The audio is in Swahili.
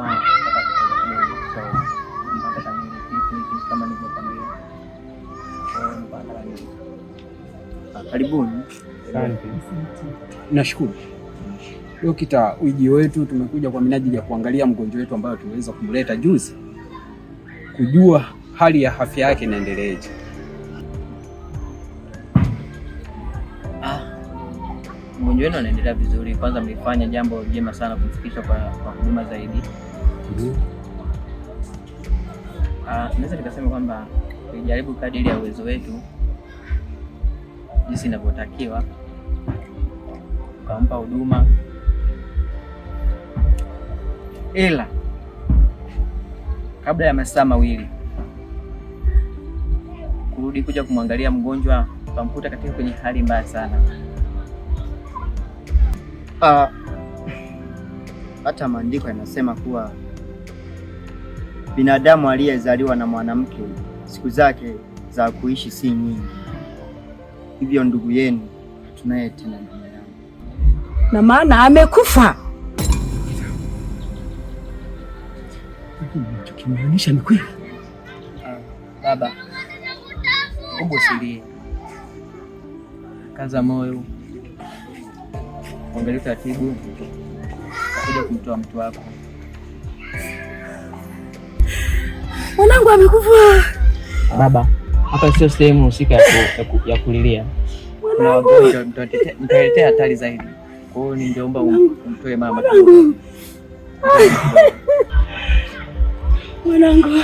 nilikuwa nataka kitu kama nilivyokwambia. Karibuni. Asante. Nashukuru. Dokta, ujio wetu tumekuja kwa minajili ya kuangalia mgonjwa wetu ambayo tuliweza kumleta juzi, kujua hali ya afya yake inaendeleaje. Mgonjwa wenu anaendelea vizuri. Kwanza mlifanya jambo jema sana kumfikisha kwa huduma zaidi. Naweza nikasema kwamba tulijaribu kadiri ya uwezo wetu jinsi inavyotakiwa, tukampa huduma, ila kabla ya masaa mawili kurudi kuja kumwangalia mgonjwa tukamkuta katika kwenye hali mbaya sana. Hata maandiko yanasema kuwa binadamu aliyezaliwa na mwanamke siku zake za kuishi si nyingi. Hivyo ndugu yenu tunaye tena ndugu yangu, na maana amekufa. Tukimaanisha ni kweli. Baba, usilie, kaza moyo, angalia taratibu, kuja kumtoa mtu wako. Mwanangu amekufa. Baba, hapa sio sehemu husika ya kulilia. Kuna wagonjwa mtaletea hatari zaidi. Kwa hiyo ningeomba umtoe mama. Mwanangu.